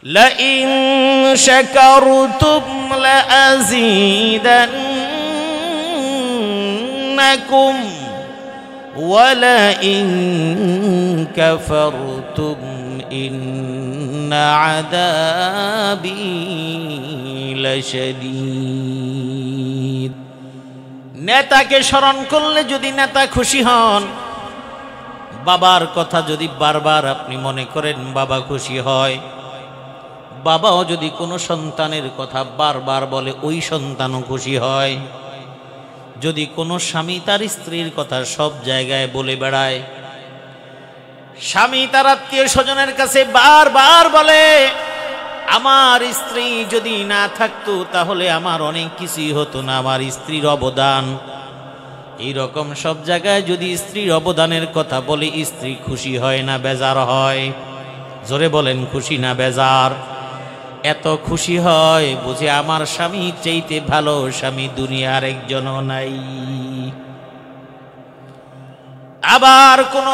لئن شكرتم لأزيدنكم ولئن كفرتم إن عذابي لشديد। নেতাকে স্মরণ করলে যদি নেতা খুশি হন, বাবার কথা যদি বারবার আপনি মনে করেন বাবা খুশি হয়, বাবাও যদি কোনো সন্তানের কথা বারবার বলে ওই সন্তানও খুশি হয়, যদি কোনো স্বামী তার স্ত্রীর কথা সব জায়গায় বলে বেড়ায়, স্বামী তার আত্মীয় স্বজনের কাছে বারবার বলে আমার স্ত্রী যদি না থাকতো তাহলে আমার অনেক কিছুই হতো না, আমার স্ত্রীর অবদান, এইরকম সব জায়গায় যদি স্ত্রীর অবদানের কথা বলে স্ত্রী খুশি হয় না বেজার হয়? জোরে বলেন, খুশি না বেজার? এত খুশি হয় বুঝে আমার স্বামী চাইতে ভালো স্বামী দুনিয়ার একজনও নাই। আবার কোন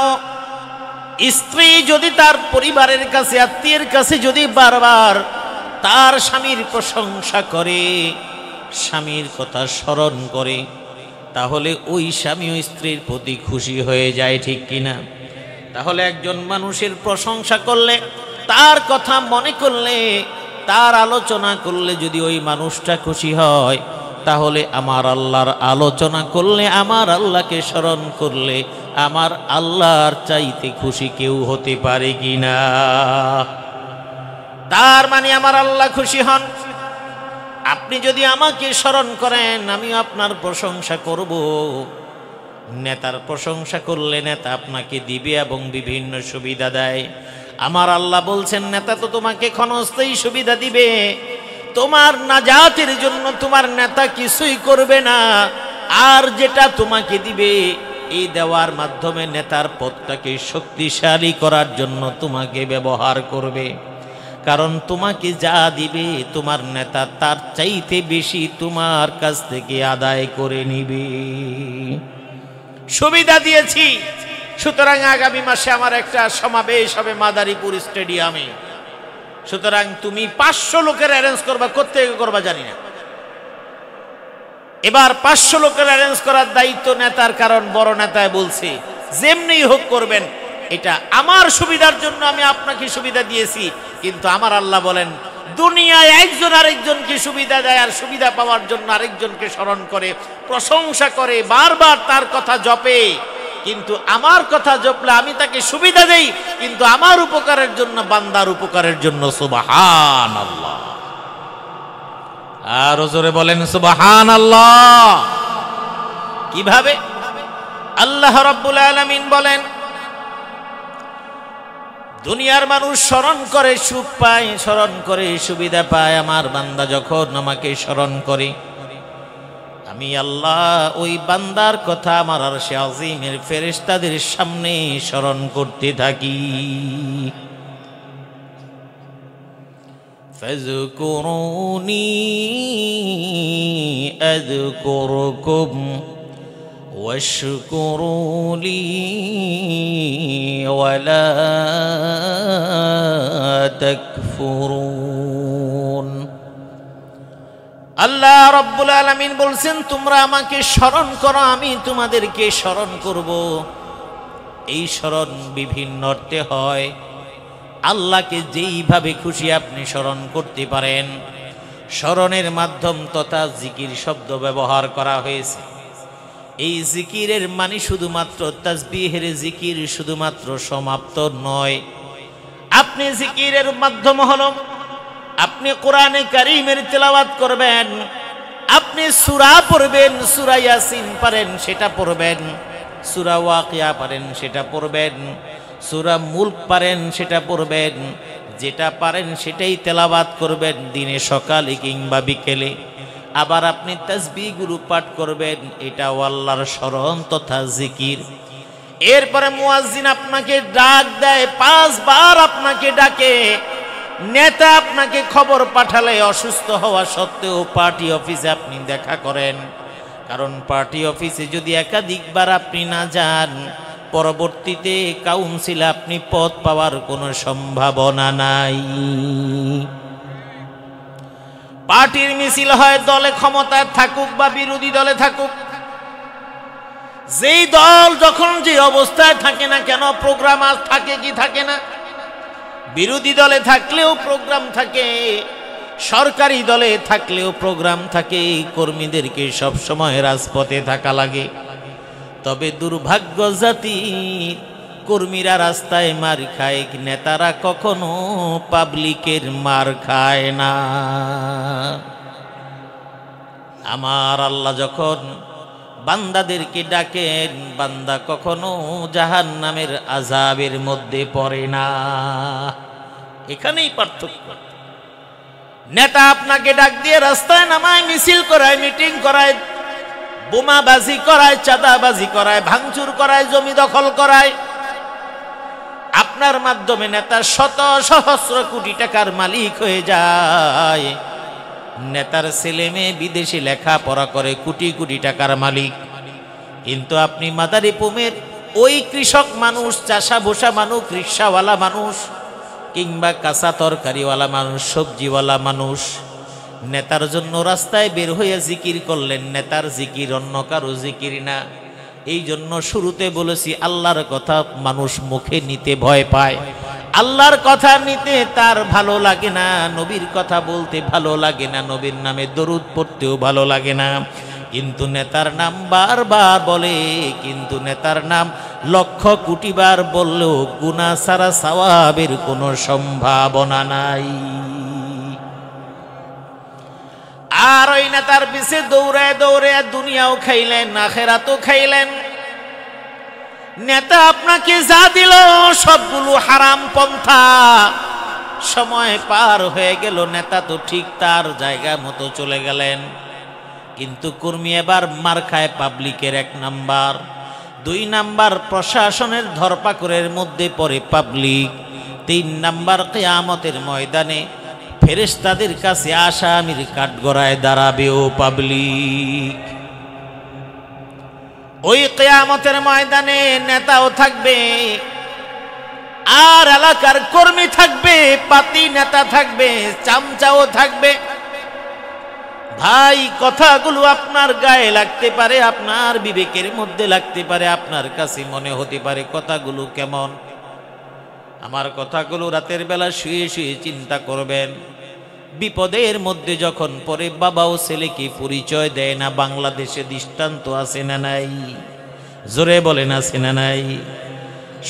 স্ত্রী যদি তার পরিবারের কাছে আত্মীয়ের কাছে যদি বারবার তার স্বামীর প্রশংসা করে, স্বামীর কথা স্মরণ করে, তাহলে ওই স্বামী ও স্ত্রীর প্রতি খুশি হয়ে যায়, ঠিক কিনা? তাহলে একজন মানুষের প্রশংসা করলে, তার কথা মনে করলে, তার আলোচনা করলে যদি ওই মানুষটা খুশি হয়, তাহলে আমার আল্লাহর আলোচনা করলে, আমার আল্লাহকে স্মরণ করলে আমার আল্লাহর চাইতে খুশি কেউ হতে পারে কিনা? তার মানে আমার আল্লাহ খুশি হন। আপনি যদি আমাকে স্মরণ করেন আমি আপনার প্রশংসা করব। নেতার প্রশংসা করলে নেতা আপনাকে দিবে এবং বিভিন্ন সুবিধা দেয়। আমার আল্লাহ বলছেন নেতা তো তোমাকে ক্ষণস্থায়ী সুবিধা দিবে, তোমার নাজাতের জন্য তোমার নেতা কিছুই করবে না। আর যেটা তোমাকে দিবে এই দেওয়ার মাধ্যমে নেতার পদটাকে শক্তিশালী করার জন্য তোমাকে ব্যবহার করবে। কারণ তোমাকে যা দিবে তোমার নেতা তার চাইতে বেশি তোমার কাছ থেকে আদায় করে নিবে। সুবিধা দিয়েছি, সুতরাং আগামী মাসে আমার একটা সমাবেশ হবে মাদারীপুর স্টেডিয়ামে। সুতরাং তুমি 500 লোকের অ্যারেঞ্জ করবা, কোত্থেকে করবা জানি না। এবার 500 লোকের অ্যারেঞ্জ করার দায়িত্ব নেতার, কারণ বড় নেতায় বলছে যেমনি হোক করবেন। এটা আমার সুবিধার জন্য আমি আপনাকে সুবিধা দিয়েছি, কিন্তু আমার আল্লাহ বলেন দুনিয়ায় একজন আরেকজনকে সুবিধা দেয়, আর সুবিধা পাওয়ার জন্য আরেকজনকে স্মরণ করে, প্রশংসা করে, বারবার তার কথা জপে। কিন্তু আমার কথা জপলে আমি তাকে সুবিধা দেই, কিন্তু আমার উপকারের জন্য, বান্দার উপকারের জন্য। সুবহানাল্লাহ। আর জোরে বলেন সুবহানাল্লাহ। কিভাবে? আল্লাহ রাব্বুল আলামিন বলেন দুনিয়ার মানুষ স্মরণ করে সুখ পায়, স্মরণ করে সুবিধা পায়। আমার বান্দা যখন আমাকে স্মরণ করে, আমি আল্লাহ ওই বান্দার কথা আমার আরশে আজিমের ফেরেশতাদের সামনে স্মরণ করতে থাকি। ফাযকুরুনি আযকুরুকুম ওয়াশকুরু লি ওয়ালা তাকফুরুন। আল্লাহ রাব্বুল আলামিন বলছেন তোমরা আমাকে স্মরণ করো, আমি তোমাদেরকে স্মরণ করব। এই স্মরণ বিভিন্ন অর্থে হয়। আল্লাহকে যেইভাবে খুশি আপনি স্মরণ করতে পারেন, স্মরণের মাধ্যম তথা জিকির শব্দ ব্যবহার করা হয়েছে। এই জিকিরের মানে শুধুমাত্র তাসবিহের জিকির শুধুমাত্র সমাপ্ত নয়। আপনি জিকিরের মাধ্যম হলো আপনি কোরআনে কারীমের তেলাওয়াত করবেন, আপনি সূরা পড়বেন, সূরা ইয়াসিন পারেন সেটা পড়বেন, সূরা ওয়াকিয়া পারেন সেটা পড়বেন, সূরা মুলক পারেন সেটা পড়বেন, যেটা পারেন সেটাই তেলাওয়াত করবেন দিনে সকালে কিংবা বিকেলে। আবার আপনি তাসবিহগুলো পাঠ করবেন, এটাও আল্লাহর স্মরণ তথা জিকির। এরপরে মুয়াজ্জিন আপনাকে ডাক দেয়, 5 বার আপনাকে ডাকে। নেতা আপনাকে খবর পাঠালে অসুস্থ হওয়া সত্ত্বেও পার্টি অফিসে আপনি দেখা করেন, কারণ পার্টি অফিসে যদি একাধিকবার আপনি না যান পরবর্তীতে কাউন্সিলে আপনি পদ পাওয়ার কোনো সম্ভাবনা নাই। পার্টির মিছিল হয়, দলে ক্ষমতায় থাকুক বা বিরোধী দলে থাকুক, যেই দল যখন যে অবস্থায় থাকে না কেন, প্রোগ্রাম আজ থাকে কি থাকে না? বিরোধী দলে থাকলেও প্রোগ্রাম থাকে, সরকারি দলে থাকলেও প্রোগ্রাম থাকে। কর্মীদেরকে সব সময় রাজপথে থাকা লাগে। তবে দুর্ভাগ্য জাতি, কর্মীরা রাস্তায় মার খায়, নেতারা কখনো পাবলিকের মার খায় না। আমার আল্লাহ যখন বান্দাদেরকে ডাকেন, বান্দা কখনো জাহান্নামের আযাবের মধ্যে পড়ে না। এখানেই পার্থক্য। নেতা আপনাকে ডাক দিয়ে রাস্তায় নামায়, মিছিল করায়, মিটিং করায়, বোমাবাজি করায়, চাঁদাবাজি করায়, ভাঙচুর করায়, জমি দখল করায়। আপনার মাধ্যমে নেতা শত সহস্র কোটি টাকার মালিক হয়ে যায়। নেতার ছেলে মেয়ে বিদেশে লেখাপড়া করে, কোটি কোটি টাকার মালিক। কিন্তু আপনি মাদারীপুরের ওই কৃষক মানুষ, চাষা ভোষা মানুষ, রিক্সাওয়ালা মানুষ, কিংবা কাঁচা তরকারিওয়ালা মানুষ, সবজিওয়ালা মানুষ, নেতার জন্য রাস্তায় বের হয়ে জিকির করলেন। নেতার জিকির অন্য কারো জিকির না। এই জন্য শুরুতে বলেছি, আল্লাহর কথা মানুষ মুখে নিতে ভয় পায়, আল্লাহর কথা নিতে তার ভালো লাগে না, নবীর কথা বলতে ভালো লাগে না, নবীর নামে দরুদ পড়তেও ভালো লাগে না। কিন্তু নেতার নাম বারবার বলে, কিন্তু নেতার নাম লক্ষ কোটি বার বললেও গুনাহ ছাড়া সওয়াবের কোনো সম্ভাবনা নাই। আর ওই নেতার পিছে দৌড়ে দৌড়ে দুনিয়াও খাইলেন, আখিরাতও খাইলেন। নেতা আপনাকে যা দিল সবগুলো হারাম পন্থা। সময় পার হয়ে গেল, নেতা তো ঠিক তার জায়গা মতো চলে গেলেন। কিন্তু কর্মী এবার মার খায় পাবলিকের, 1 নাম্বার। 2 নাম্বার প্রশাসনের ধরপাকড়ের মধ্যে পড়ে পাবলিক। 3 নাম্বার কিয়ামতের ময়দানে ফেরেশতাদের কাছে আসামির কাঠগড়ায় দাঁড়াবেও পাবলিক। ওই কিয়ামতের ময়দানে নেতাও থাকবে, আর এলাকার কর্মী থাকবে, পাতি নেতা থাকবে, চামচাও থাকবে। ভাই, কথাগুলো আপনার গায়ে লাগতে পারে, আপনার বিবেকের মধ্যে লাগতে পারে, আপনার কাছে মনে হতে পারে কথাগুলো কেমন। আমার কথাগুলো রাতের বেলা শুয়ে শুয়ে চিন্তা করবেন। বিপদের মধ্যে যখন পরে বাবা ও ছেলেকে পরিচয় দেয় না, বাংলাদেশে দৃষ্টান্ত আছে না নাই? জোরে বলেন, আছে না নাই?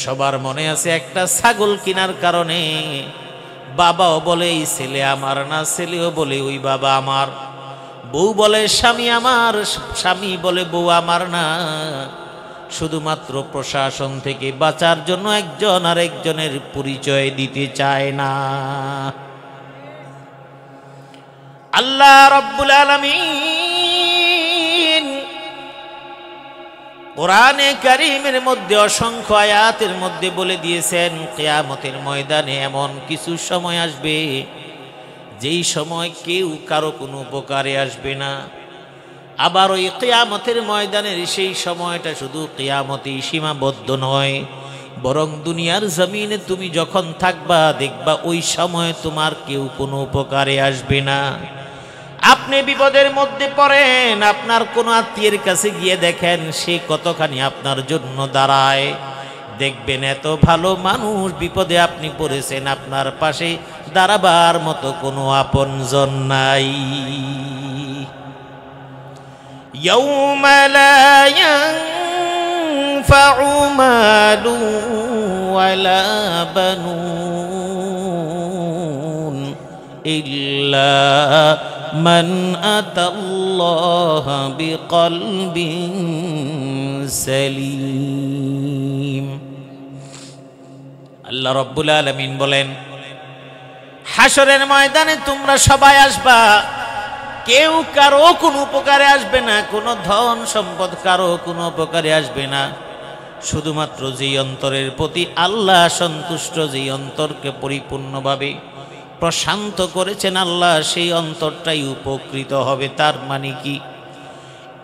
সবার মনে আছে, একটা ছাগল কেনার কারণে বাবাও বলে এই ছেলে আমার না, ছেলেও বলে ওই বাবা আমার, বউ বলে স্বামী আমার, স্বামী বলে বউ আমার না। শুধুমাত্র প্রশাসন থেকে বাঁচার জন্য একজন আরেকজনের পরিচয় দিতে চায় না। আল্লাহ রাব্বুল আলামিন কোরআনে কারীমের মধ্যে অসংখ্য আয়াতের মধ্যে বলে দিয়েছেন, কিয়ামতের ময়দানে এমন কিছু সময় আসবে যেই সময় কেউ কারো কোনো উপকারে আসবে না। আবার ওই কিয়ামতের ময়দানের সেই সময়টা শুধু কিয়ামতেই সীমাবদ্ধ নয়, বরং দুনিয়ার জমিনে তুমি যখন থাকবা দেখবা ওই সময় তোমার কেউ কোনো উপকারে আসবে না। আপনি বিপদের মধ্যে পড়েন, আপনার কোনো আত্মীয়ের কাছে গিয়ে দেখেন সে কতখানি আপনার জন্য দাঁড়ায়। দেখবেন এত ভালো মানুষ, বিপদে আপনি পড়েছেন, আপনার পাশে দাঁড়াবার মতো কোনো আপনজন নাই। ইয়াউমা লা ইয়ানফাউ মালু ওয়ালা বানুন ইল্লা মান আতাল্লাহা বিকলবিন সালিম। আল্লাহ রাব্বুল আলামিন বলেন, হাসরের ময়দানে তোমরা সবাই আসবা, কেউ কারো কোনো উপকারে আসবে না, কোনো ধন সম্পদ কারো কোনো উপকারে আসবে না। শুধুমাত্র যেই অন্তরের প্রতি আল্লাহ সন্তুষ্ট, যেই অন্তরকে পরিপূর্ণভাবে প্রশান্ত করেছেন আল্লাহ, সেই অন্তরটাই উপকৃত হবে। তার মানে কি?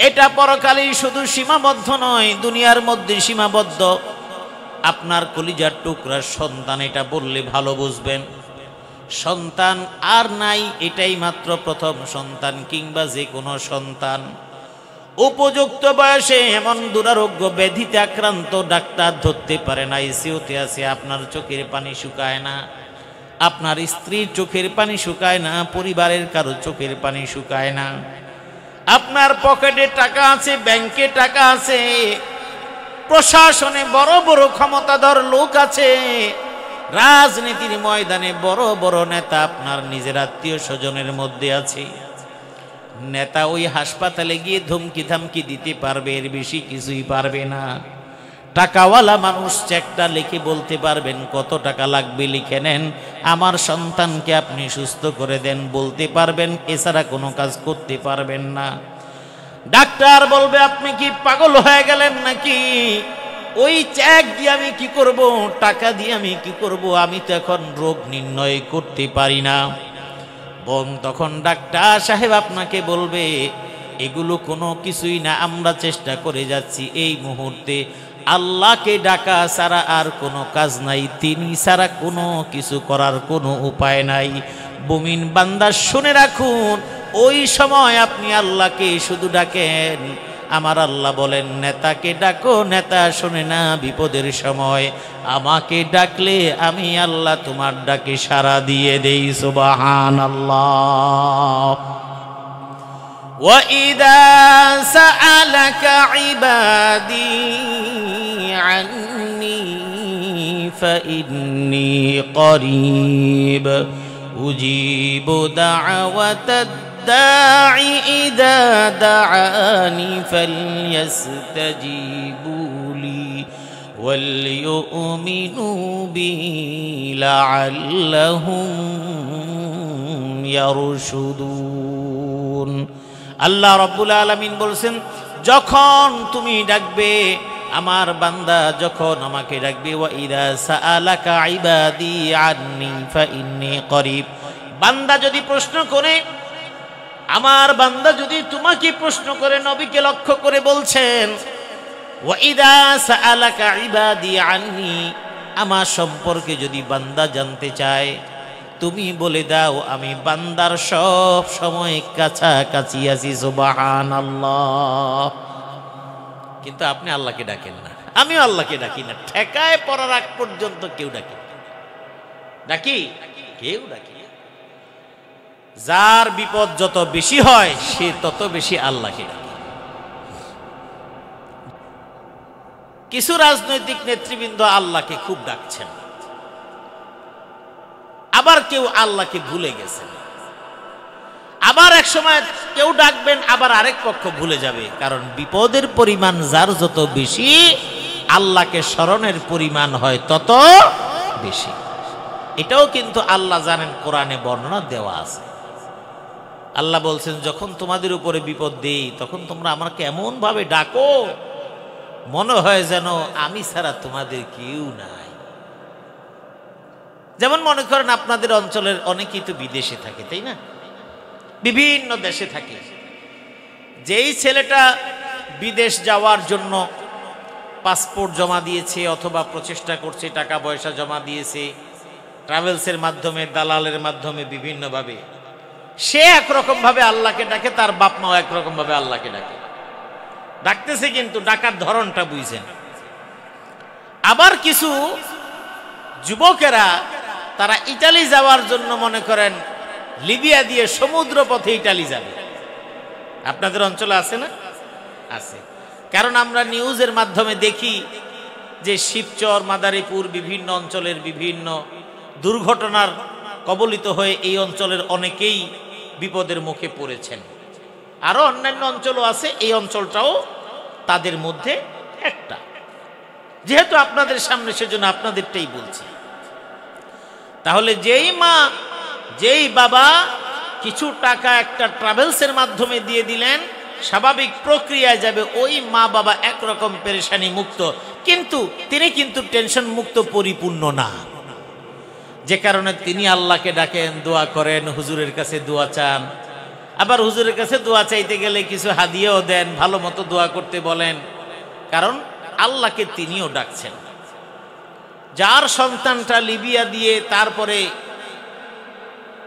এটা পরকালেই শুধু সীমাবদ্ধ নয়, দুনিয়ার মধ্যে সীমাবদ্ধ। আপনার কলিজার টুকরার সন্তান, এটা বললে ভালো বুঝবেন। সন্তান আর নাই, এটাই মাত্র প্রথম সন্তান, কিংবা যে কোনো সন্তান। উপযুক্ত বয়সে এমন দুরারোগ্য ব্যাধিতে আক্রান্ত, ডাক্তার ধরতে পারে না, আইসিইউতে আছে, আপনার চোখের পানি শুকায় না, আপনার স্ত্রীর চোখের পানি শুকায় না, পরিবারের কারো চোখের পানি শুকায় না। আপনার পকেটে টাকা আছে, ব্যাংকে টাকা আছে, প্রশাসনে বড় বড় ক্ষমতাধর লোক আছে, রাজনীতির ময়দানে বড় বড় নেতা আপনার নিজের আত্মীয় স্বজনের মধ্যে আছে। নেতা ওই হাসপাতালে গিয়ে ধমকি ধামকি দিতে পারবে, এর বেশি কিছুই পারবে না। টাকাওয়ালা মানুষ চেকটা লিখে বলতে পারবেন কত টাকা লাগবে, লিখে নেন, আমার সন্তানকে আপনি সুস্থ করে দেন, বলতে পারবেন, এছাড়া কোনো কাজ করতে পারবেন না। ডাক্তার বলবে আপনি কি পাগল হয়ে গেলেন নাকি, ওই চেক দিয়ে আমি কি করব, টাকা দিয়ে আমি কি করব, আমি তো এখন রোগ নির্ণয় করতে পারি না। এবং তখন ডাক্তার সাহেব আপনাকে বলবে এগুলো কোনো কিছুই না, আমরা চেষ্টা করে যাচ্ছি। এই মুহূর্তে আল্লাহকে ডাকা ছাড়া আর কোনো কাজ নাই, তিনি ছাড়া কোনো কিছু করার কোনো উপায় নাই। মুমিন বান্দা শুনে রাখুন, ওই সময় আপনি আল্লাহকে শুধু ডাকেন। আমার আল্লাহ বলেন, নেতাকে ডাকো, নেতা শোনে না বিপদের সময়, আমাকে ডাকলে আমি আল্লাহ তোমার ডাকে সাড়া দিয়ে দেই। সুবহানাল্লাহ। وَإِذَا سَأَلَكَ عِبَادِي عَنِّي فَإِنِّي قَرِيبٌ أُجِيبُ دَعْوَةَ الدَّاعِ إِذَا دَعَانِ فَلْيَسْتَجِيبُوا لِي وَلْيُؤْمِنُوا بِي لَعَلَّهُمْ يَرْشُدُونَ। আল্লাহ রাব্বুল আলামিন বলছেন, যখন তুমি ডাকবে আমার বান্দা, যখন আমাকে ডাকবে, ওয়া ইযা সাআলাকা ইবাদি আন্নী ফাইন্নী করিব, বান্দা যদি প্রশ্ন করে, আমার বান্দা যদি তোমাকে প্রশ্ন করে, নবীকে লক্ষ্য করে বলছেন, ওয়া ইযা সাআলাকা ইবাদি আন্নী, আমার সম্পর্কে যদি বান্দা জানতে চায়, তুমি বলে দাও আমি বান্দার সব সময় কাছাকাছি আছি। সুবহানাল্লাহ। কিন্তু আপনি আল্লাহকে ডাকেন না, আমিও আল্লাহকে ডাকি না, ঠেকায় পড়ার আগ পর্যন্ত কেউ ডাকে, ডাকি কেউ ডাকি। যার বিপদ যত বেশি হয় সে তত বেশি আল্লাহকে ডাকে। কিছু রাজনৈতিক নেতৃবৃন্দ আল্লাহকে খুব ডাকছেন, আবার কেউ আল্লাহকে ভুলে গেছেন। আবার এক সময় কেউ ডাকবেন, আবার আরেক পক্ষ ভুলে যাবে। কারণ বিপদের পরিমাণ যার যত বেশি, আল্লাহকে স্মরণের পরিমাণ হয় তত বেশি। এটাও কিন্তু আল্লাহ জানেন, কোরআনে বর্ণনা দেওয়া আছে। আল্লাহ বলছেন, যখন তোমাদের উপরে বিপদ দেই তখন তোমরা আমাকে এমন ভাবে ডাকো মনে হয় যেন আমি ছাড়া তোমাদের কেউ নাই। যেমন মনে করেন আপনাদের অঞ্চলের অনেকেই তো বিদেশে থাকে, তাই না, বিভিন্ন দেশে থাকে। যেই ছেলেটা বিদেশ যাওয়ার জন্য পাসপোর্ট জমা দিয়েছে অথবা প্রচেষ্টা করছে, টাকা পয়সা জমা দিয়েছে ট্রাভেলসের মাধ্যমে, দালালের মাধ্যমে, বিভিন্নভাবে, সে একরকম ভাবে আল্লাহকে ডাকে, তার বাপ মাও একরকম ভাবে আল্লাহকে ডাকে, ডাকতেছে, কিন্তু ডাকার ধরনটা বুঝছেন। আবার কিছু যুবকেরা তারা ইটালি যাওয়ার জন্য মনে করেন লিবিয়া দিয়ে সমুদ্র পথে ইটালি যাবে। আপনাদের অঞ্চলে আছে না? আছে। কারণ আমরা নিউজের মাধ্যমে দেখি যে শিবচর, মাদারীপুর, বিভিন্ন অঞ্চলের বিভিন্ন দুর্ঘটনার কবলিত হয়ে এই অঞ্চলের অনেকেই বিপদের মুখে পড়েছেন। আরো অন্যান্য অঞ্চলও আছে, এই অঞ্চলটাও তাদের মধ্যে একটা। যেহেতু আপনাদের সামনে, সেজন্য আপনাদেরটাই বলছি। তাহলে যেই মা, যেই বাবা কিছু টাকা একটা ট্রাভেলসের মাধ্যমে দিয়ে দিলেন, স্বাভাবিক প্রক্রিয়ায় যাবে, ওই মা বাবা একরকম পেরেশানি মুক্ত, কিন্তু তিনি কিন্তু টেনশন মুক্ত পরিপূর্ণ না। যে কারণে তিনি আল্লাহকে ডাকেন, দোয়া করেন, হুজুরের কাছে দোয়া চান। আবার হুজুরের কাছে দোয়া চাইতে গেলে কিছু হাদিয়াও দেন, ভালো মতো দোয়া করতে বলেন, কারণ আল্লাহকে তিনিও ডাকছেন। যার সন্তানটা লিবিয়া দিয়ে তারপরে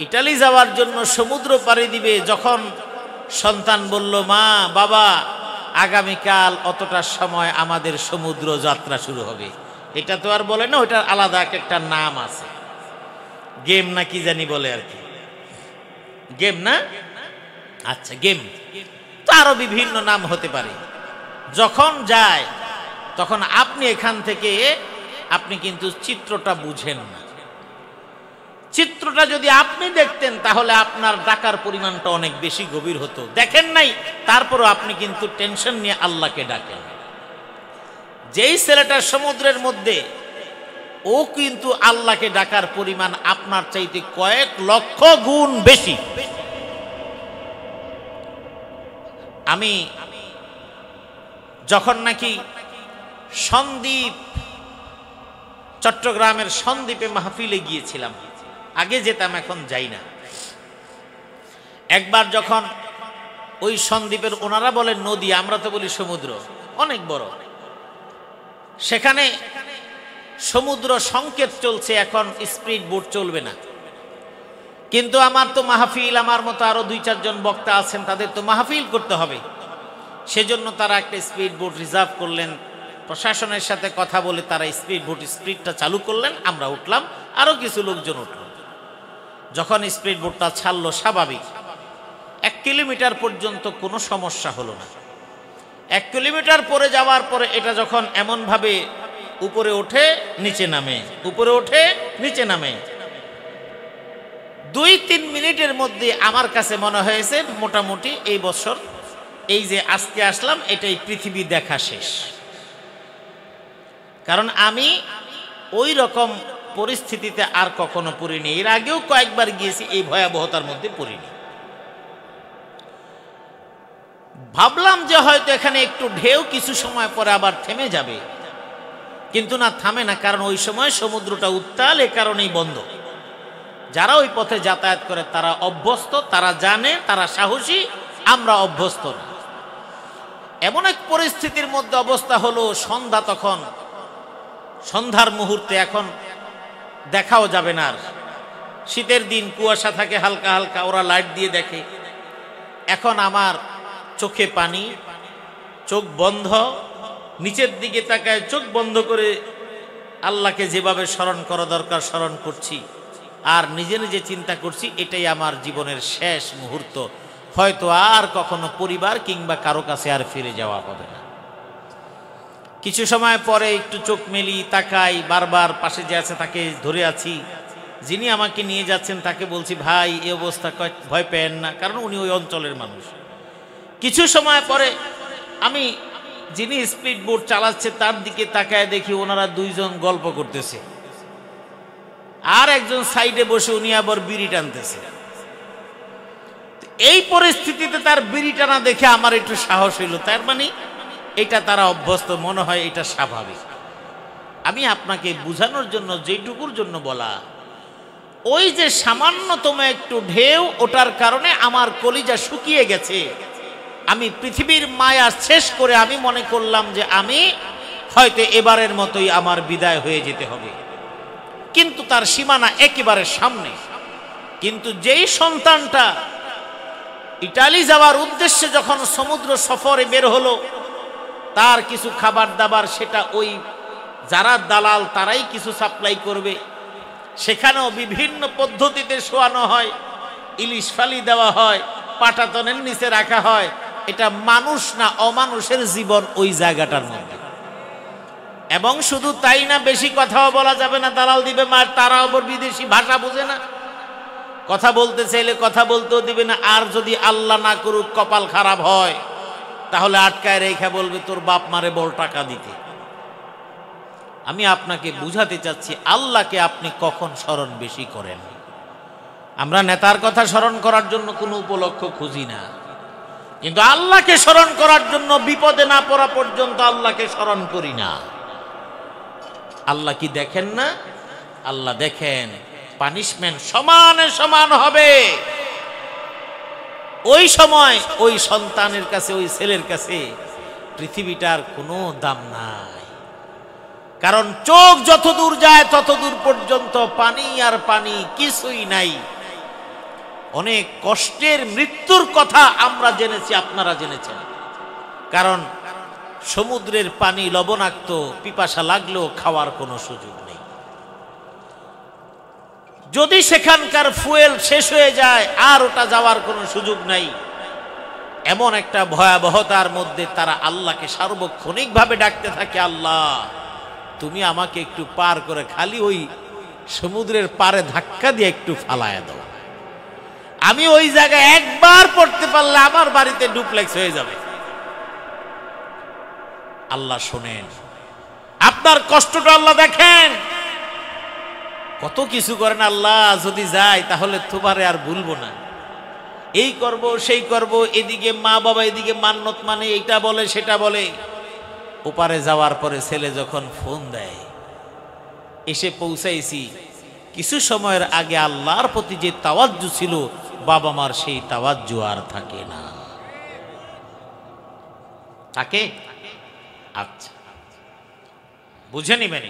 ইটালি যাওয়ার জন্য সমুদ্র পাড়ি দিবে, যখন সন্তান বলল, মা বাবা আগামীকাল অতটার সময় আমাদের সমুদ্র যাত্রা শুরু হবে, এটা তো আর বলে না, ওইটার আলাদা একটা নাম আছে, গেম না কি জানি বলে আর কি, গেম না, আচ্ছা গেম, তো আরো বিভিন্ন নাম হতে পারে। যখন যায় তখন আপনি এখান থেকে আপনি কিন্তু চিত্রটা বুঝেন না। চিত্রটা যদি আপনি দেখতেন তাহলে আপনার ডাকার পরিমাণটা অনেক বেশি গভীর হতো। দেখেন নাই, তারপরও আপনি কিন্তু টেনশন নিয়ে আল্লাহকে ডাকেন। যেই ছেলেটা সমুদ্রের মধ্যে, ও কিন্তু আল্লাহকে ডাকার পরিমাণ আপনার চাইতে কয়েক লক্ষ গুণ বেশি। আমি যখন নাকি সন্দ্বীপ, চট্টগ্রামের সন্দ্বীপে মাহফিলে গিয়েছিলাম, আগে যেতাম এখন যাই না। একবার যখন ওই সন্দ্বীপের, ওনারা বলেন নদী, আমরা তো বলি সমুদ্র, অনেক বড়, সেখানে সমুদ্র সংকেত চলছে, এখন স্পিড বোট চলবে না। কিন্তু আমার তো মাহফিল, আমার মতো আরো 2-4 জন বক্তা আছেন, তাদের তো মাহফিল করতে হবে, সেজন্য তারা একটা স্পিড বোট রিজার্ভ করলেন। প্রশাসনের সাথে কথা বলে তারা স্পিড বোট স্পিডটা চালু করলেন, আমরা উঠলাম, আরো কিছু লোকজন উঠল। যখন স্পিড বোটটা ছাড়লো, স্বাভাবিক 1 কিলোমিটার পর্যন্ত কোনো সমস্যা হলো না। 1 কিলোমিটার পরে যাওয়ার পরে এটা যখন এমন ভাবে উপরে ওঠে নিচে নামে, উপরে ওঠে নিচে নামে, 2-3 মিনিটের মধ্যে আমার কাছে মনে হয়েছে মোটামুটি এই বছর এই যে আজকে আসলাম, এটাই পৃথিবী দেখা শেষ। কারণ আমি ওই রকম পরিস্থিতিতে আর কখনো পড়িনি, এর আগেও কয়েকবার গিয়েছি, এই ভয়াবহতার মধ্যে পড়িনি। ভাবলাম যে হয়তো এখানে একটু ঢেউ কিছু সময় পরে আবার থেমে যাবে, কিন্তু না, থামে না, কারণ ওই সময় সমুদ্রটা উত্তাল, এ কারণেই বন্ধ। যারা ওই পথে যাতায়াত করে তারা অভ্যস্ত, তারা জানে, তারা সাহসী, আমরা অভ্যস্ত না। এমন এক পরিস্থিতির মধ্যে অবস্থা হলো, সন্ধ্যা, তখন সন্ধ্যার মুহূর্তে, এখন দেখাও যাবে না আর, শীতের দিন কুয়াশা থাকে হালকা হালকা, ওরা লাইট দিয়ে দেখে। এখন আমার চোখে পানি, চোখ বন্ধ, নিচের দিকে তাকায় চোখ বন্ধ করে আল্লাহকে যেভাবে স্মরণ করা দরকার স্মরণ করছি, আর নিজে নিজে চিন্তা করছি এটাই আমার জীবনের শেষ মুহূর্ত, হয়তো আর কখনো পরিবার কিংবা কারো কাছে আর ফিরে যাওয়া হবে না। কিছু সময় পরে একটু চোখ মেলি, তাকাই, বারবার পাশে যে আছে তাকে ধরে আছি, যিনি আমাকে নিয়ে যাচ্ছেন তাকে বলছি, ভাই এই অবস্থা, ভয় পেয়েন না, কারণ উনি ওই অঞ্চলের মানুষ। কিছু সময় পরে আমি যিনি স্পিড বোট চালাচ্ছে তার দিকে তাকায় দেখি ওনারা 2 জন গল্প করতেছে, আর একজন সাইডে বসে উনি আবার বিড়ি টানতেছে। এই পরিস্থিতিতে তার বিড়ি টানা দেখে আমার একটু সাহস হইল, তার মানে এটা তারা অভ্যস্ত, মনে হয় এটা স্বাভাবিক। আমি আপনাকে বোঝানোর জন্য, যেটুকুর জন্য বলা, ওই যে সামান্যতম একটু ঢেউ ওঠার কারণে আমার কলিজা শুকিয়ে গেছে। আমি পৃথিবীর মায়া শেষ করে আমি মনে করলাম যে আমি হয়তো এবারের মতোই আমার বিদায় হয়ে যেতে হবে, কিন্তু তার সীমানা একেবারে সামনে। কিন্তু যেই সন্তানটা ইটালি যাওয়ার উদ্দেশ্যে যখন সমুদ্র সফরে বের হলো, তার কিছু খাবার দাবার সেটা ওই যারা দালাল তারাই কিছু সাপ্লাই করবে, সেখানেও বিভিন্ন পদ্ধতিতে শোয়ানো হয়, ইলিশ ফালি দেওয়া হয়, পাটাতনের নিচে রাখা হয়। এটা মানুষ না, অমানুষের জীবন ওই জায়গাটার মধ্যে। এবং শুধু তাই না, বেশি কথাও বলা যাবে না, দালাল দিবে মার, তারা আবার বিদেশি ভাষা বোঝে না, কথা বলতে চাইলে কথা বলতেও দিবে না। আর যদি আল্লাহ না করুক কপাল খারাপ হয়, তাহলে আটকায় রেখা বলবে তোর বাপ মারে বল টাকা দিতে। আমি আপনাকে বুঝাতে চাচ্ছি, আল্লাহকে আপনি কখন স্মরণ বেশি করেন। আমরা নেতার কথা স্মরণ করার জন্য কোনো উপলক্ষ খুঁজি না, কিন্তু আল্লাহকে স্মরণ করার জন্য বিপদে না পড়া পর্যন্ত আল্লাহকে স্মরণ করি না। আল্লাহ কি দেখেন না? আল্লাহ দেখেন। পানিশমেন্ট সমানে সমান হবে। ওই সময় ওই সন্তানের কাছে, ওই ছেলের কাছে পৃথিবীটার কোনো দাম নাই। কারণ চোখ যত দূর যায় তত দূর পর্যন্ত পানি আর পানি, কিছুই নাই। অনেক কষ্টের মৃত্যুর কথা আমরা জেনেছি, আপনারা জেনেছেন। কারণ সমুদ্রের পানি লবণাক্ত, পিপাসা লাগলেও খাওয়ার কোনো সুযোগ নেই। যদি সেখানকার ফুয়েল শেষ হয়ে যায় আর ওটা যাওয়ার কোনো সুযোগ নাই। এমন একটা ভয়াবহতার মধ্যে তারা আল্লাহকে সার্বক্ষণিকভাবে ডাকতে থাকে, আল্লাহ তুমি আমাকে একটু পার করে খালি ওই সমুদ্রের পারে ধাক্কা দিয়ে একটু ফালায় দাও। আমি ওই জায়গায় একবার পড়তে পারলে আমার বাড়িতে ডুপ্লেক্স হয়ে যাবে। আল্লাহ শোনেন, আপনার কষ্টটা আল্লাহ দেখেন। কত কিছু করেন আল্লাহ, যদি যাই তাহলে তোমারে আর ভুলবো না, এই করব সেই করব, এদিকে মা বাবা এদিকে মান্নত মানে এইটা বলে সেটা বলে। ওপারে যাওয়ার পরে ছেলে যখন ফোন দেয়, এসে পৌঁছাইছি, কিছু সময়ের আগে আল্লাহর প্রতি যে তাওয়াজ্জু ছিল বাবা মার সেই তাওয়াজ্জু আর থাকে না। থাকে? আচ্ছা, বুঝে নিবেন।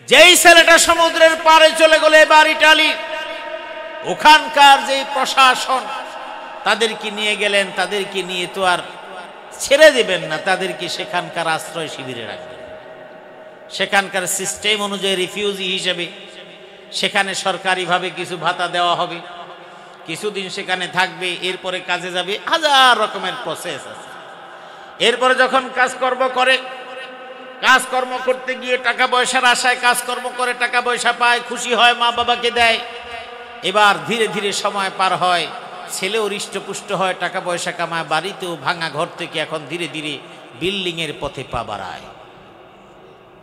যেই ছেলেটা সমুদ্রের পাড়ে চলে গেল, এবার ইটালি, ওখানকার যে প্রশাসন তাদেরকে নিয়ে গেলেন, তাদেরকে নিয়ে তো আর ছেড়ে দিবেন না, তাদেরকে সেখানকার আশ্রয় শিবিরে রাখবেন। সেখানকার সিস্টেম অনুযায়ী রিফিউজি হিসেবে সেখানে সরকারিভাবে কিছু ভাতা দেওয়া হবে, কিছুদিন সেখানে থাকবে, এরপরে কাজে যাবে। হাজার রকমের প্রসেস আছে। এরপরে যখন কাজকর্ম করতে গিয়ে টাকা পয়সার আশায় কাজকর্ম করে টাকা পয়সা পায়, খুশি হয়, মা বাবাকে দেয়। এবার ধীরে ধীরে সময় পার হয়, ছেলেও হৃষ্টপুষ্ট হয়, টাকা পয়সা কামায়, বাড়িতেও ভাঙা ঘর থেকে এখন ধীরে ধীরে বিল্ডিংয়ের পথে পা বাড়ায়।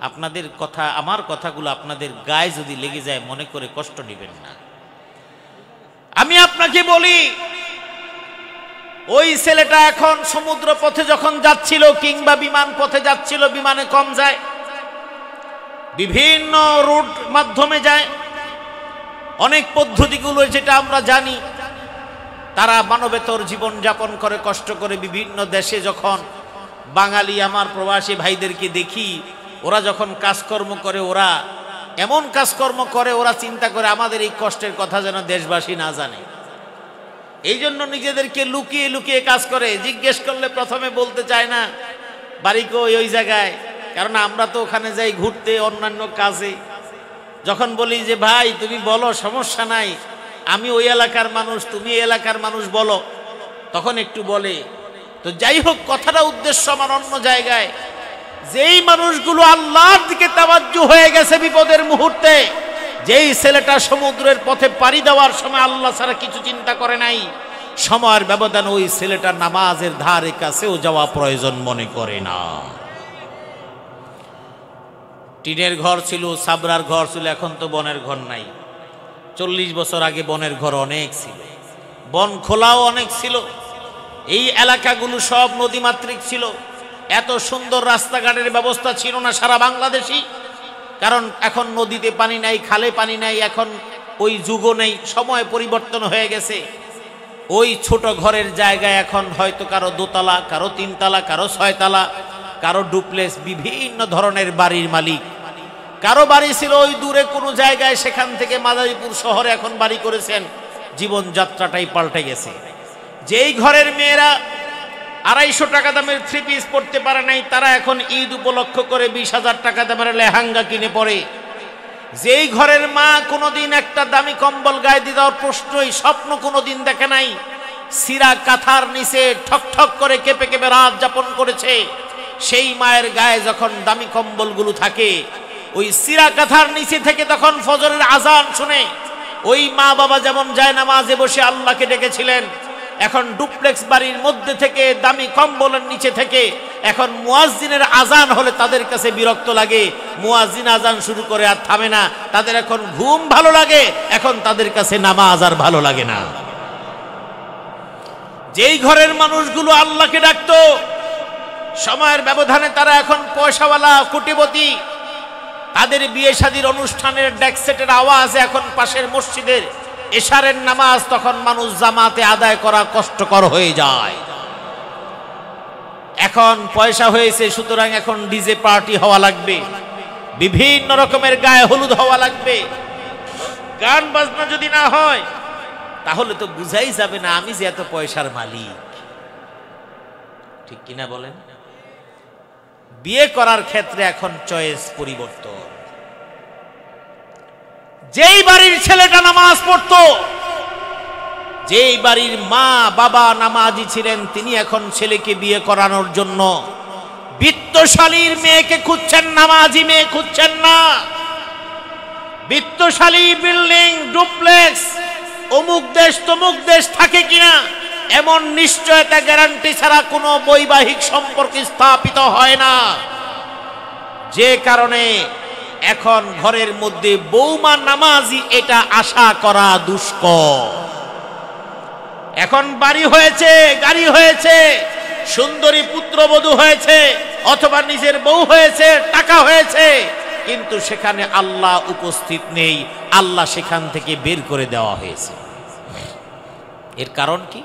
আপনাদের কথা, আমার কথাগুলো আপনাদের গায়ে যদি লেগে যায় মনে করে কষ্ট নেবেন না। আমি আপনাকে বলি, ওই ছেলেটা এখন সমুদ্র পথে যখন যাচ্ছিল কিংবা বিমান পথে যাচ্ছিল, বিমানে কম যায়, বিভিন্ন রুট মাধ্যমে যায়, অনেক পদ্ধতিগুলো যেটা আমরা জানি। তারা মানবেতর জীবন যাপন করে, কষ্ট করে বিভিন্ন দেশে। যখন বাঙালি আমার প্রবাসী ভাইদেরকে দেখি, ওরা যখন কাজকর্ম করে, ওরা এমন কাজকর্ম করে, ওরা চিন্তা করে আমাদের এই কষ্টের কথা যেন দেশবাসী না জানে। এই জন্য নিজেদেরকে লুকিয়ে লুকিয়ে কাজ করে। জিজ্ঞেস করলে প্রথমে বলতে চায় না বাড়ি কই, ওই জায়গায়, কারণ আমরা তো ওখানে যাই ঘুরতে, অন্যান্য কাজে। যখন বলি যে ভাই তুমি বলো, সমস্যা নাই, আমি ওই এলাকার মানুষ, তুমি এই এলাকার মানুষ, বলো, তখন একটু বলে। তো যাই হোক, কথাটা উদ্দেশ্য আমার অন্য জায়গায়। যেই মানুষগুলো আল্লাহর দিকে তাওয়াজ্জু হয়ে গেছে বিপদের মুহূর্তে, যেই ছেলেটা সমুদ্রের পথে পাড়ি দেওয়ার সময় আল্লাহ ছাড়া কিছু চিন্তা করে নাই, সময়ের ব্যবধান ওই ছেলেটা নামাজের ধারে কাছেও যাওয়া প্রয়োজন মনে করে না। টিনের ঘর ছিল, সাবরার ঘর ছিল, এখন তো বনের ঘর নাই। 40 বছর আগে বনের ঘর অনেক ছিল, বন খোলাও অনেক ছিল। এই এলাকাগুলো সব নদীমাতৃক ছিল। এত সুন্দর রাস্তাঘাটের ব্যবস্থা ছিল না সারা বাংলাদেশই, কারণ এখন নদীতে পানি নাই, খালে পানি নাই, এখন ওই যুগও নেই, সময় পরিবর্তন হয়ে গেছে। ওই ছোট ঘরের জায়গায় এখন হয়তো কারো দোতলা, কারো 3 তলা, কারো 6 তলা, কারো ডুপ্লেক্স, বিভিন্ন ধরনের বাড়ির মালিক। কারো বাড়ি ছিল ওই দূরে কোনো জায়গায়, সেখান থেকে মাদারীপুর শহরে এখন বাড়ি করেছেন। জীবনযাত্রাটাই পাল্টে গেছে। যেই ঘরের মেয়েরা 250 টাকা দামের 3 পিস পরতে পারে নাই, তারা এখন ঈদ উপলক্ষ করে 20,000 টাকা দামের লেহেঙ্গা কিনে পরে। যেই ঘরের মা কোনোদিন একটা দামি কম্বল গায়ে দিয়ে দেওয়ার প্রশ্নই, স্বপ্ন কোনোদিন দেখে নাই, সিরা কাঁথার নিচে ঠক ঠক করে কেঁপে কেঁপে রাত যাপন করেছে, সেই মায়ের গায়ে যখন দামি কম্বলগুলো থাকে, ওই সিরা কাঁথার নিচে থেকে তখন ফজরের আজান শুনে ওই মা বাবা যেমন যায় নামাজে বসে আল্লাহকে ডেকেছিলেন, এখন ডুপ্লেক্স বাড়ির মধ্যে থেকে, দামি কম্বলের নিচে থেকে এখন মুয়াজ্জিনের আজান হলে তাদের কাছে বিরক্ত লাগে। মুয়াজ্জিন আজান শুরু করে আর থামে না। তাদের এখন ঘুম ভালো লাগে, এখন তাদের কাছে নামাজ আর ভালো লাগে না। যেই ঘরের মানুষগুলো আল্লাহকে ডাকতো, সময়ের ব্যবধানে তারা এখন পয়সাওয়ালা, কোটিপতি। তাদের বিয়ে শাদীর অনুষ্ঠানের ডেকসেটের আওয়াজ এখন পাশের মসজিদের এশারের নামাজ, তখন মানুষ জামাতে আদায় করা কষ্টকর হয়ে যায়। এখন পয়সা হয়েছে, সুতরাং এখন ডিজে পার্টি হওয়া লাগবে। বিভিন্ন রকমের গায়ে হলুদ হওয়া লাগবে। গান বাজনা যদি না হয় তাহলে তো বুঝাই যাবে না আমি যে এত পয়সার মালিক। ঠিক কিনা বলেন? বিয়ে করার ক্ষেত্রে এখন চয়েস পরিবর্তন। যেই বাড়ির ছেলেটা নামাজ পড়তো, যেই বাড়ির মা বাবা নামাজি ছিলেন, তিনি এখন ছেলেকে বিয়ে করানোর জন্য বিত্তশালীর মেয়েকে খুঁজছেন, নামাজি মেয়ে খুঁজছেন না। বিত্তশালী বিল্ডিং, ডুপ্লেক্স, অমুক দেশ তমুক দেশ থাকে কিনা এমন নিশ্চয়তা গ্যারান্টি ছাড়া কোনো বৈবাহিক সম্পর্ক স্থাপিত হয় না। যে কারণে এখন ঘরের মধ্যে বৌমা নামাজি এটা আশা করা দুষ্কর। এখন বাড়ি হয়েছে, গাড়ি হয়েছে, সুন্দরী পুত্রবধূ হয়েছে, অথবা নিজের বউ হয়েছে, টাকা হয়েছে, কিন্তু সেখানে আল্লাহ উপস্থিত নেই, আল্লাহ সেখান থেকে বের করে দেওয়া হয়েছে। এর কারণ কি?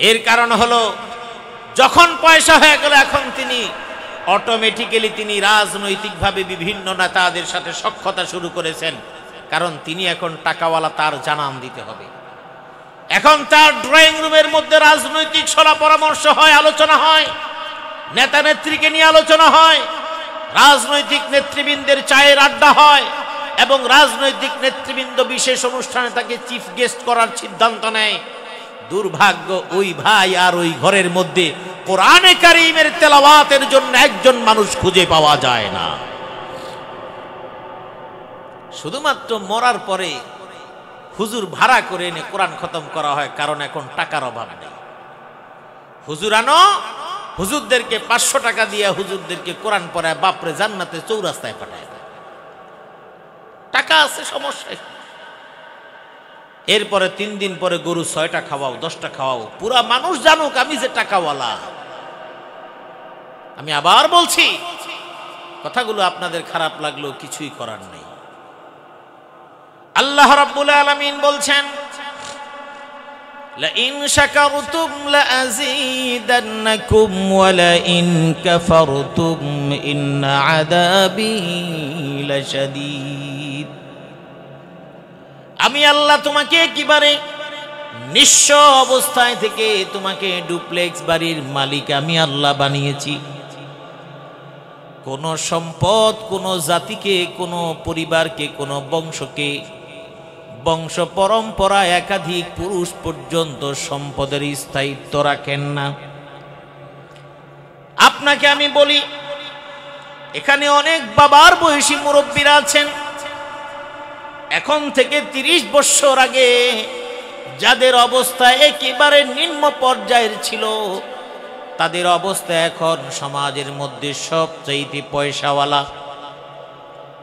এর কারণ হলো যখন পয়সা হয়ে গেল এখন তিনি অটোমেটিক্যালি তিনি রাজনৈতিকভাবে বিভিন্ন নেতাদের সাথে সখ্যতা শুরু করেছেন, কারণ তিনি এখন টাকাওয়ালা, তার জানান দিতে হবে। এখন তার ড্রয়িং রুমের মধ্যে রাজনৈতিক সলা পরামর্শ হয়, আলোচনা হয়, নেতা নেত্রীকে নিয়ে আলোচনা হয়, রাজনৈতিক নেতৃবৃন্দের চায়ের আড্ডা হয়, এবং রাজনৈতিক নেতৃবৃন্দ বিশেষ অনুষ্ঠানে তাকে চিফ গেস্ট করার সিদ্ধান্ত নেয়। দুর্ভাগ্য, ওই ভাই আর ওই ঘরের মধ্যে কোরআনে কারীমের তেলাওয়াতের জন্য একজন মানুষ খুঁজে পাওয়া যায় না। শুধুমাত্র মরার পরে হুজুর ভাড়া করে এনে কোরআন খতম করা হয়, কারণ এখন টাকার অভাব নেই। হুজুর আনো, হুজুরদেরকে 500 টাকা দিয়ে হুজুরদেরকে কোরআন পড়ায় বাপরে জান্নাতে চৌরাস্তায় পাঠায়। টাকা আছে, সমস্যা। এরপরে 3 দিন পরে গরু 6টা খাওয়াও, 10টা খাওয়াও, পুরা মানুষ জানুক আমি যে টাকাওয়ালা। আমি আবার বলছি, কথাগুলো আপনাদের খারাপ লাগলেও কিছুই করার নেই। আল্লাহ রাব্বুল আলামিন বলছেন, লা ইন শাকারতুম লা আযীদান্নাকুম ওয়া লা ইন কাফারতুম ইন্না আযাবী লাশাদীদ। আমি আল্লাহ তোমাকে একেবারে নিঃস্ব অবস্থায় থেকে তোমাকে ডুপ্লেক্স বাড়ির মালিক আমি আল্লাহ বানিয়েছি। কোন সম্পদ, কোন জাতিকে, কোন পরিবারকে, কোন বংশকে, বংশ পরম্পরা একাধিক পুরুষ পর্যন্ত সম্পদের স্থায়িত্ব রাখেন না। আপনাকে আমি বলি, এখানে অনেক বাবার বয়সী মুরব্বীরা আছেন, এখন থেকে 30 বছর আগে যাদের অবস্থা একেবারে নিম্ন পর্যায়ের ছিল, তাদের অবস্থা এখন সমাজের মধ্যে সবচাইতে পয়সাওয়ালা।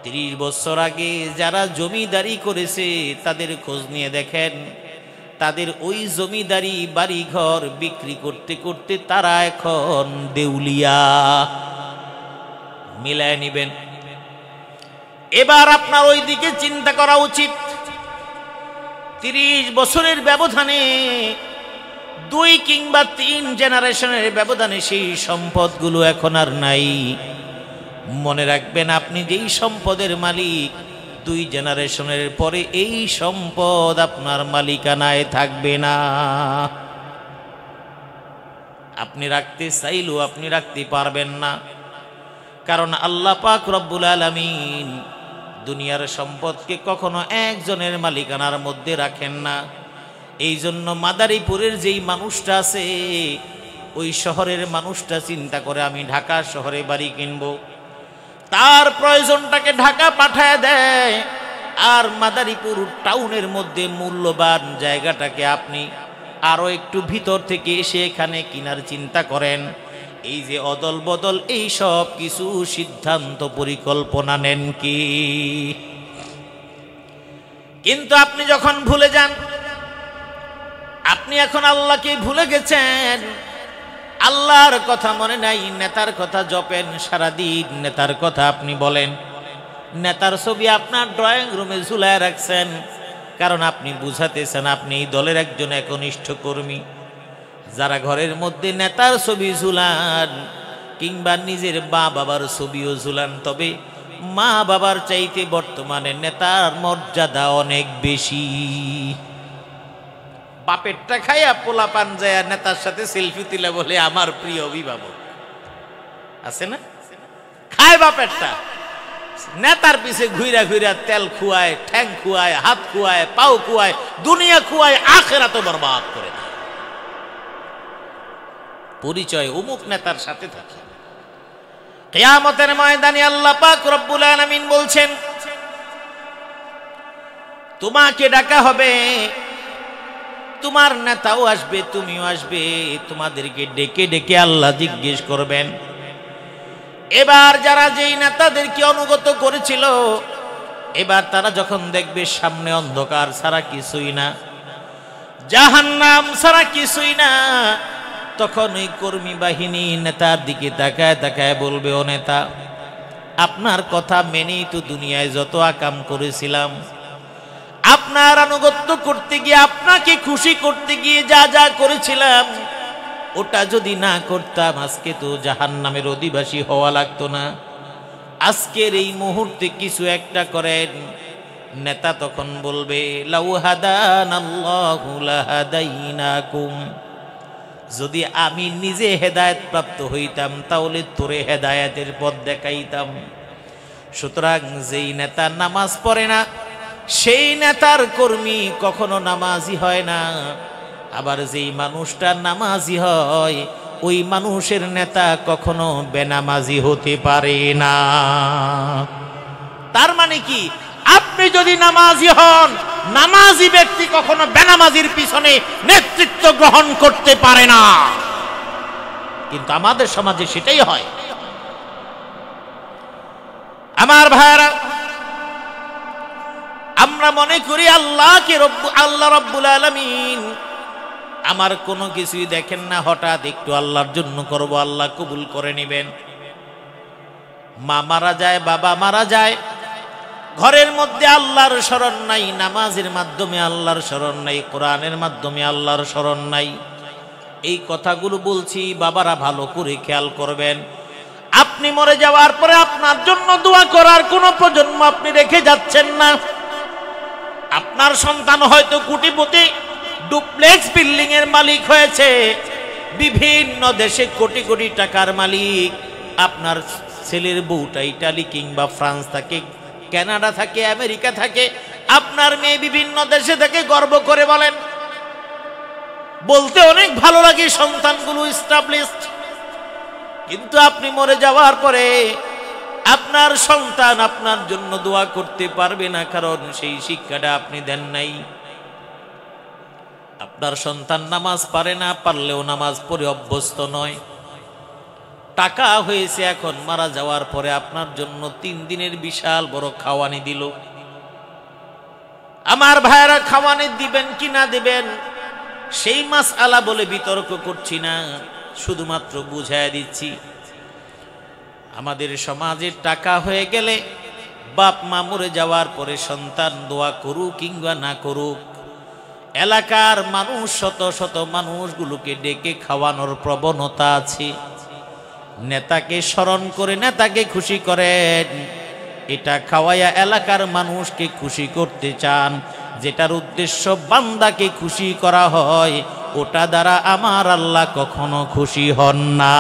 30 বছর আগে যারা জমিদারি করেছে তাদের খোঁজ নিয়ে দেখেন, তাদের ওই জমিদারি বাড়িঘর বিক্রি করতে করতে তারা এখন দেউলিয়া। মিলায় নিবেন। এবার আপনার ওই দিকে চিন্তা করা উচিত। 30 বছরের ব্যবধানে, 2 কিংবা 3 জেনারেশনের ব্যবধানে সেই সম্পদগুলো এখন আর নাই। মনে রাখবেন, আপনি যেই সম্পদের মালিক, 2 জেনারেশনের পরে এই সম্পদ আপনার মালিকানায় থাকবে না। আপনি রাখতে চাইলেও আপনি রাখতে পারবেন না, কারণ আল্লাহ পাক রব্বুল আলামিন দুনিয়ার সম্পদকে কখনো একজনের মালিকানার মধ্যে রাখেন না। এই জন্য মাদারীপুরের যেই মানুষটা আছে, ওই শহরের মানুষটা চিন্তা করে আমি ঢাকা শহরে বাড়ি কিনবো, তার প্রয়োজনটাকে ঢাকা পাঠায় দেয়, আর মাদারীপুর টাউনের মধ্যে মূল্যবান জায়গাটাকে আপনি আরো একটু ভিতর থেকে এসে এখানে কেনার চিন্তা করেন। এই যে অদল বদল, এই সব কিছু সিদ্ধান্ত পরিকল্পনা নেন কি? কিন্তু আপনি যখন ভুলে যান, আপনি এখন আল্লাহকে ভুলে গেছেন, আল্লাহর কথা মনে নাই, নেতার কথা জপেন সারাদিন, নেতার কথা আপনি বলেন, নেতার ছবি আপনার ড্রয়িং রুমে ঝুলায় রাখছেন, কারণ আপনি বুঝাতেছেন আপনি এই দলের একজন একনিষ্ঠ কর্মী। যারা ঘরের মধ্যে নেতার ছবি ঝুলান কিংবা নিজের বাবার ছবিও ঝুলান, তবে মা বাবার চাইতে বর্তমানে নেতার মর্যাদা অনেক বেশি। বাপেরটা খাইয়া পোলা পান যায় নেতার সাথে সেলফি তুলে বলে আমার প্রিয় অভিভাবক। আছে না? খায় বাপেরটা, নেতার পিছে ঘুইরা ঘুইরা তেল খুয়ায়, ঠ্যাং খুয়ায়, হাত খুয়ায়, পাও খুয়ায়, দুনিয়া খুয়ায়, আখিরাত বরবাদ করে দেয়। পরিচয় অমুক নেতার সাথে থাকে। কিয়ামতের ময়দানে আল্লাহ পাক রব্বুল আলামিন বলছেন, তোমাকে ডাকা হবে, তোমার নেতাও আসবে, তুমিও আসবে, তোমাদেরকে ডেকে ডেকে আল্লাহ জিজ্ঞেস করবেন। এবার যারা যেই নেতাদেরকে অনুগত করেছিল, এবার তারা যখন দেখবে সামনে অন্ধকার ছাড়া কিছুই না, জাহান্নাম ছাড়া কিছুই না, তখন ওই কর্মী বাহিনী নেতার দিকে তাকায় তাকায় বলবে, ও নেতা, আপনার কথা মেনেই তো দুনিয়ায় যত আকাম করেছিলাম, আপনার আনুগত্য করতে গিয়ে, আপনাকে খুশি করতে গিয়ে যা যা করেছিলাম, ওটা যদি না করতাম আজকে তো জাহান্নামের অধিবাসী হওয়া লাগতো না। আজকের এই মুহূর্তে কিছু একটা করেন। নেতা তখন বলবে, লাউ হাদানাল্লাহু লাহাদাইনাকুম, যদি আমি নিজে হেদায়েত প্রাপ্ত হইতাম তাহলে তোরে হেদায়েতের পথ দেখাইতাম। সুতরাং যেই নেতা নামাজ পড়ে না সেই নেতার কর্মী কখনো নামাজি হয় না, আবার যেই মানুষটা নামাজি হয় ওই মানুষের নেতা কখনো বেনামাজি হতে পারে না। তার মানে কি, আপনি যদি নামাজি হন, নামাজি ব্যক্তি কখনো বেনামাজির পিছনে নেতৃত্ব গ্রহণ করতে পারে না। কিন্তু আমাদের সমাজে সেটাই হয়। আমার ভাইরা, আমরা মনে করি আল্লাহ রব্বুল আলামিন আমার কোনো কিছুই দেখেন না, হঠাৎ একটু আল্লাহর জন্য করব, আল্লাহ কবুল করে নেবেন। মা মারা যায়, বাবা মারা যায়, ঘরের মধ্যে আল্লাহর স্মরণ নাই, নামাজের মাধ্যমে আল্লাহর স্মরণ নাই, কোরআনের মাধ্যমে আল্লাহর স্মরণ নাই। এই কথাগুলো বলছি, বাবারা ভালো করে খেয়াল করবেন। আপনি মরে যাওয়ার পরে আপনার জন্য দোয়া করার কোনো প্রজন্ম আপনি রেখে যাচ্ছেন না। আপনার সন্তান হয়তো কোটিপতি, ডুপ্লেক্স বিল্ডিং এর মালিক হয়েছে, বিভিন্ন দেশে কোটি কোটি টাকার মালিক। আপনার ছেলের বউটা ইটালি কিংবা ফ্রান্স থাকে, কানাডা থাকে, আমেরিকা থাকে, আপনার মেয়ে বিভিন্ন দেশে থেকে গর্ব করে বলেন, বলতে অনেক ভালো লাগে সন্তানগুলো এস্টাবলিশড। কিন্তু আপনি মরে যাওয়ার পরে আপনার সন্তান আপনার জন্য দোয়া করতে পারবে না, কারণ সেই শিক্ষাটা আপনি দেন নাই। আপনার সন্তান নামাজ পারে না, পারলেও নামাজ পড়ে অভ্যস্ত নয়। টাকা হয়েছে, এখন মারা যাওয়ার পরে আপনার জন্য 3 দিনের বিশাল বড় খাওয়ানি দিল। আমার ভাইরা, খাওয়ানি দিবেন কি না দিবেন সেই মাসআলা বলে বিতর্ক করছি না, শুধুমাত্র বুঝায় দিচ্ছি। আমাদের সমাজে টাকা হয়ে গেলে, বাপ মা মরে যাওয়ার পরে সন্তান দোয়া করুক কিংবা না করুক, এলাকার মানুষ, শত শত মানুষগুলোকে ডেকে খাওয়ানোর প্রবণতা আছে। নেতাকে স্মরণ করে নেতাকে খুশি করেন, এটা খাওয়াইয়া এলাকার মানুষকে খুশি করতে চান। যেটার উদ্দেশ্য বান্দাকে খুশি করা হয়, ওটা দ্বারা আমার আল্লাহ কখনো খুশি হন না।